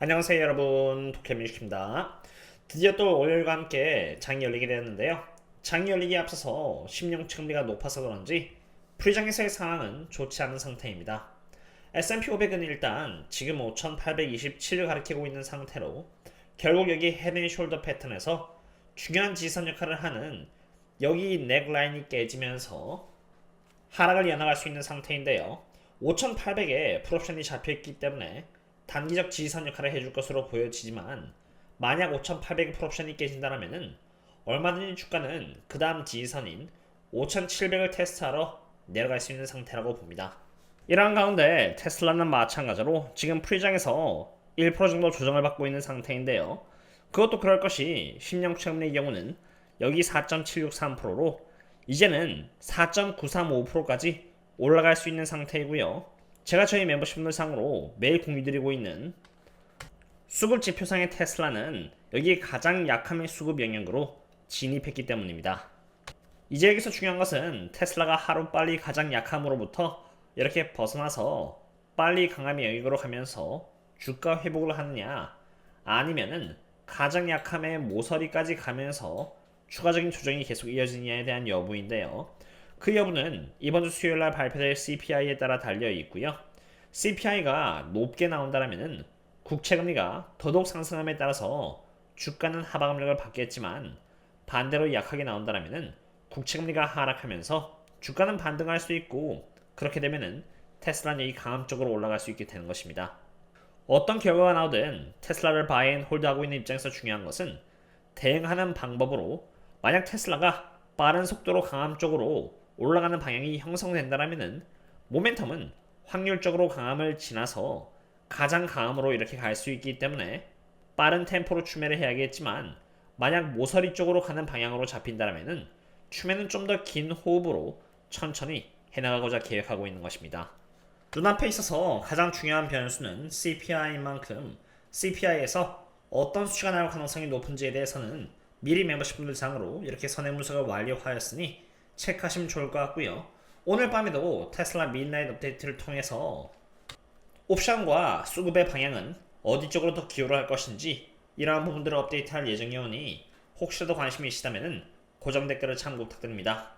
안녕하세요 여러분, 도케뮤직입니다. 드디어 또 월요일과 함께 장이 열리게 되었는데요. 장이 열리기에 앞서서 신용 측리가 높아서 그런지 프리장에서의 상황은 좋지 않은 상태입니다. S&P 500은 일단 지금 5827을 가리키고 있는 상태로 결국 여기 헤드앤숄더 패턴에서 중요한 지지선 역할을 하는 여기 넥라인이 깨지면서 하락을 이어나갈 수 있는 상태인데요. 5800에 풀옵션이 잡혀있기 때문에 단기적 지지선 역할을 해줄 것으로 보여지지만 만약 5800의 풀옵션이 깨진다면 얼마든지 주가는 그 다음 지지선인 5700을 테스트하러 내려갈 수 있는 상태라고 봅니다. 이러한 가운데 테슬라는 마찬가지로 지금 프리장에서 1% 정도 조정을 받고 있는 상태인데요. 그것도 그럴 것이 10년 채권의 경우는 여기 4.763%로 이제는 4.935%까지 올라갈 수 있는 상태이고요. 제가 저희 멤버십분들 상으로 매일 공유드리고 있는 수급 지표상의 테슬라는 여기 가장 약함의 수급 영역으로 진입했기 때문입니다. 이제 여기서 중요한 것은 테슬라가 하루빨리 가장 약함으로부터 이렇게 벗어나서 빨리 강함의 영역으로 가면서 주가 회복을 하느냐, 아니면은 가장 약함의 모서리까지 가면서 추가적인 조정이 계속 이어지느냐에 대한 여부인데요. 그 여부는 이번 주 수요일날 발표될 CPI에 따라 달려 있고요. CPI가 높게 나온다면 국채금리가 더더욱 상승함에 따라서 주가는 하방 압력을 받겠지만, 반대로 약하게 나온다면 국채금리가 하락하면서 주가는 반등할 수 있고, 그렇게 되면은 테슬라는 이 강함 쪽으로 올라갈 수 있게 되는 것입니다. 어떤 결과가 나오든 테슬라를 바이앤홀드하고 있는 입장에서 중요한 것은 대응하는 방법으로, 만약 테슬라가 빠른 속도로 강함 쪽으로 올라가는 방향이 형성된다면 모멘텀은 확률적으로 강함을 지나서 가장 강함으로 이렇게 갈 수 있기 때문에 빠른 템포로 추매를 해야겠지만, 만약 모서리 쪽으로 가는 방향으로 잡힌다면 추매는 좀 더 긴 호흡으로 천천히 해나가고자 계획하고 있는 것입니다. 눈앞에 있어서 가장 중요한 변수는 CPI인 만큼 CPI에서 어떤 수치가 나올 가능성이 높은지에 대해서는 미리 멤버십분들 상으로 이렇게 선행문서가 완료하였으니 체크하시면 좋을 것 같고요. 오늘 밤에도 테슬라 midnight 업데이트를 통해서 옵션과 수급의 방향은 어디 쪽으로 더 기여를 할 것인지 이러한 부분들을 업데이트할 예정이오니 혹시라도 관심이 있으시다면 고정 댓글을 참고 부탁드립니다.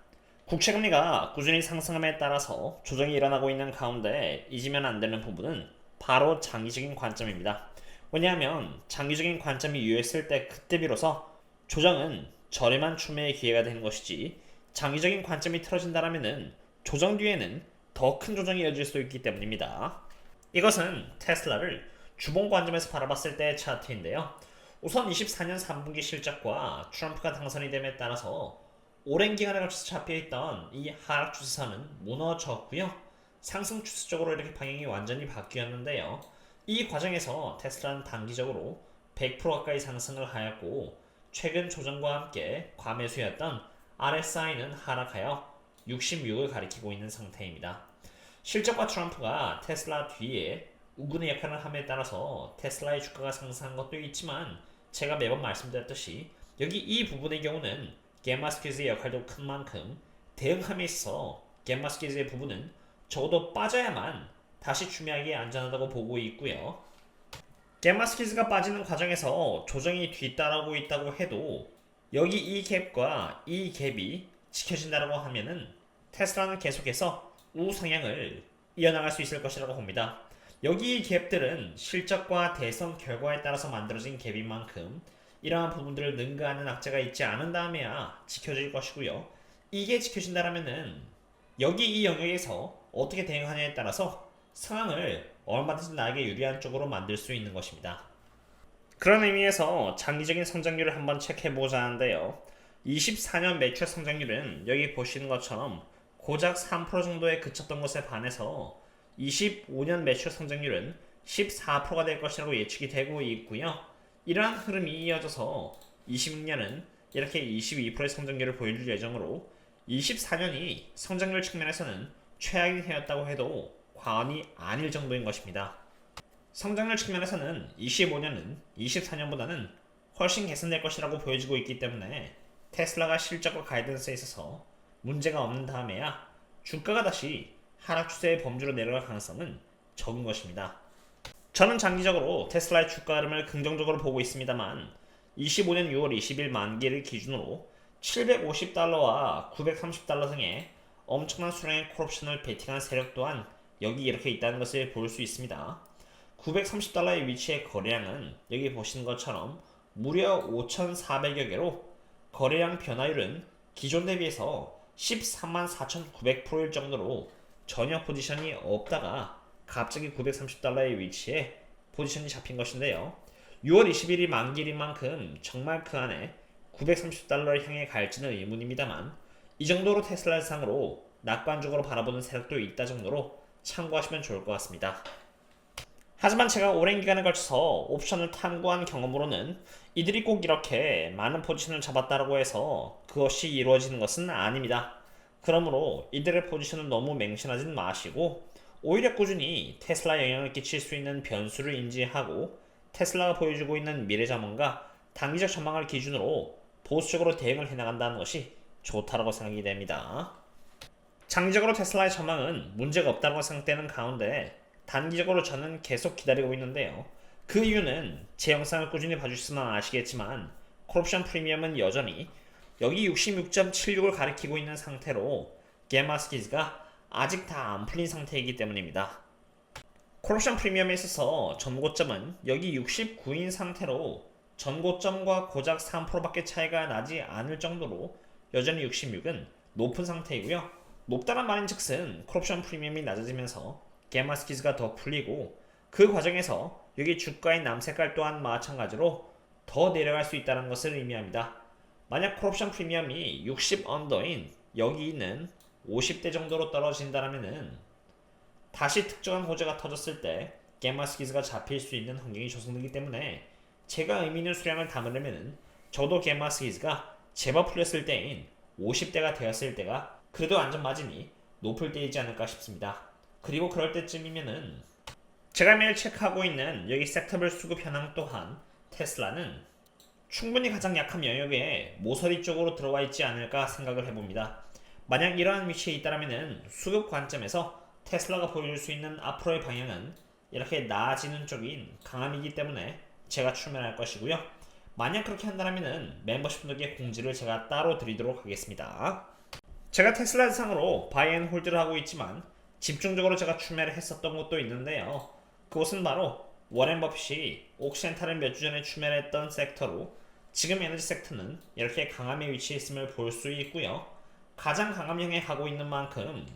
국채금리가 꾸준히 상승함에 따라서 조정이 일어나고 있는 가운데 잊으면 안 되는 부분은 바로 장기적인 관점입니다. 왜냐하면 장기적인 관점이 유효했을 때 그때 비로소 조정은 저렴한 추매의 기회가 되는 것이지, 장기적인 관점이 틀어진다면 조정 뒤에는 더 큰 조정이 이어질 수 있기 때문입니다. 이것은 테슬라를 주봉 관점에서 바라봤을 때의 차트인데요. 우선 24년 3분기 실적과 트럼프가 당선이 됨에 따라서 오랜 기간에 걸쳐서 잡혀있던 이 하락 추세선은 무너졌고요. 상승 추세 쪽으로 이렇게 방향이 완전히 바뀌었는데요. 이 과정에서 테슬라는 단기적으로 100% 가까이 상승을 하였고, 최근 조정과 함께 과매수였던 RSI는 하락하여 66을 가리키고 있는 상태입니다. 실적과 트럼프가 테슬라 뒤에 우군의 역할을 함에 따라서 테슬라의 주가가 상승한 것도 있지만, 제가 매번 말씀드렸듯이 여기 이 부분의 경우는 갬마스퀴즈의 역할도 큰 만큼 대응함에 있어서 갬마스퀴즈의 부분은 적어도 빠져야만 다시 추미하기에 안전하다고 보고 있고요. 갬마스퀴즈가 빠지는 과정에서 조정이 뒤따르고 있다고 해도 여기 이 갭과 이 갭이 지켜진다고 하면은 테슬라는 계속해서 우상향을 이어나갈 수 있을 것이라고 봅니다. 여기 이 갭들은 실적과 대선 결과에 따라서 만들어진 갭인 만큼 이러한 부분들을 능가하는 악재가 있지 않은 다음에야 지켜질 것이고요. 이게 지켜진다면은 여기 이 영역에서 어떻게 대응하냐에 따라서 상황을 얼마든지 나에게 유리한 쪽으로 만들 수 있는 것입니다. 그런 의미에서 장기적인 성장률을 한번 체크해보자 하는데요. 24년 매출 성장률은 여기 보시는 것처럼 고작 3% 정도에 그쳤던 것에 반해서 25년 매출 성장률은 14%가 될 것이라고 예측이 되고 있고요. 이러한 흐름이 이어져서 26년은 이렇게 22%의 성장률을 보여줄 예정으로 24년이 성장률 측면에서는 최악이 되었다고 해도 과언이 아닐 정도인 것입니다. 성장률 측면에서는 25년은 24년보다는 훨씬 개선될 것이라고 보여지고 있기 때문에 테슬라가 실적과 가이던스에 있어서 문제가 없는 다음에야 주가가 다시 하락 추세의 범주로 내려갈 가능성은 적은 것입니다. 저는 장기적으로 테슬라의 주가 흐름을 긍정적으로 보고 있습니다만 25년 6월 20일 만기를 기준으로 750달러와 930달러 등의 엄청난 수량의 콜옵션을 베팅한 세력 또한 여기 이렇게 있다는 것을 볼 수 있습니다. 930달러의 위치의 거래량은 여기 보시는 것처럼 무려 5,400여 개로 거래량 변화율은 기존 대비해서 13만 4,900%일 정도로 전혀 포지션이 없다가 갑자기 930달러의 위치에 포지션이 잡힌 것인데요. 6월 21일 만기일인 만큼 정말 그 안에 930달러를 향해 갈지는 의문입니다만 이 정도로 테슬라 상으로 낙관적으로 바라보는 세력도 있다 정도로 참고하시면 좋을 것 같습니다. 하지만 제가 오랜 기간에 걸쳐서 옵션을 탐구한 경험으로는 이들이 꼭 이렇게 많은 포지션을 잡았다고 해서 그것이 이루어지는 것은 아닙니다. 그러므로 이들의 포지션을 너무 맹신하진 마시고 오히려 꾸준히 테슬라에 영향을 끼칠 수 있는 변수를 인지하고 테슬라가 보여주고 있는 미래 전망과 단기적 전망을 기준으로 보수적으로 대응을 해나간다는 것이 좋다고 생각이 됩니다. 장기적으로 테슬라의 전망은 문제가 없다고 생각되는 가운데 단기적으로 저는 계속 기다리고 있는데요. 그 이유는 제 영상을 꾸준히 봐주시면 아시겠지만 콜옵션 프리미엄은 여전히 여기 66.76을 가리키고 있는 상태로 게마스키즈가 아직 다 안 풀린 상태이기 때문입니다. 콜옵션 프리미엄에 있어서 전고점은 여기 69인 상태로 전고점과 고작 3%밖에 차이가 나지 않을 정도로 여전히 66은 높은 상태이고요. 높다는 말인 즉슨 콜옵션 프리미엄이 낮아지면서 게마스키즈가 더 풀리고 그 과정에서 여기 주가의 남색깔 또한 마찬가지로 더 내려갈 수 있다는 것을 의미합니다. 만약 콜옵션 프리미엄이 60 언더인 여기 있는 50대 정도로 떨어진다면은 다시 특정한 호재가 터졌을 때 게마스키즈가 잡힐 수 있는 환경이 조성되기 때문에 제가 의미 있는 수량을 담으려면은 저도 게마스키즈가 제법 풀렸을 때인 50대가 되었을 때가 그래도 안전마진이 높을 때이지 않을까 싶습니다. 그리고 그럴 때쯤이면은 제가 매일 체크하고 있는 여기 섹터별 수급 현황 또한 테슬라는 충분히 가장 약한 영역에 모서리 쪽으로 들어와 있지 않을까 생각을 해봅니다. 만약 이러한 위치에 있다면 수급 관점에서 테슬라가 보여줄 수 있는 앞으로의 방향은 이렇게 나아지는 쪽인 강함이기 때문에 제가 출면할 것이고요. 만약 그렇게 한다면 멤버십 분들께 공지를 제가 따로 드리도록 하겠습니다. 제가 테슬라 상으로 바이앤홀드를 하고 있지만 집중적으로 제가 출매를 했었던 것도 있는데요. 그것은 바로 워렌 버핏이 옥시엔탈을 몇 주 전에 출매를 했던 섹터로 지금 에너지 섹터는 이렇게 강함에 위치해 있음을 볼 수 있고요. 가장 강함형에 가고 있는 만큼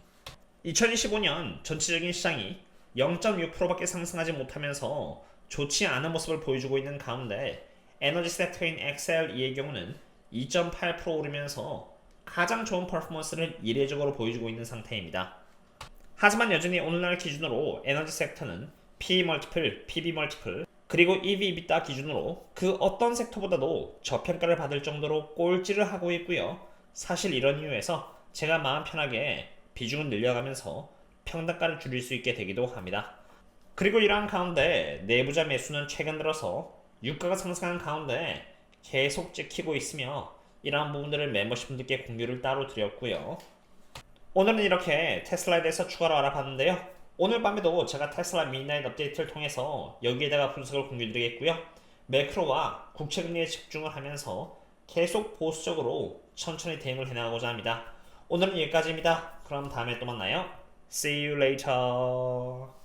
2025년 전체적인 시장이 0.6%밖에 상승하지 못하면서 좋지 않은 모습을 보여주고 있는 가운데 에너지 섹터인 XLE의 경우는 2.8% 오르면서 가장 좋은 퍼포먼스를 이례적으로 보여주고 있는 상태입니다. 하지만 여전히 오늘날 기준으로 에너지 섹터는 PE 멀티플, PB 멀티플, 그리고 EV/EBITDA 기준으로 그 어떤 섹터보다도 저평가를 받을 정도로 꼴찌를 하고 있고요. 사실 이런 이유에서 제가 마음 편하게 비중을 늘려가면서 평단가를 줄일 수 있게 되기도 합니다. 그리고 이러한 가운데 내부자 매수는 최근 들어서 유가가 상승하는 가운데 계속 찍히고 있으며 이러한 부분들을 멤버십 분들께 공유를 따로 드렸고요. 오늘은 이렇게 테슬라에 대해서 추가로 알아봤는데요. 오늘 밤에도 제가 테슬라 미드나잇 업데이트를 통해서 여기에다가 분석을 공유드리겠고요. 매크로와 국채금리에 집중을 하면서 계속 보수적으로 천천히 대응을 해나가고자 합니다. 오늘은 여기까지입니다. 그럼 다음에 또 만나요. See you later.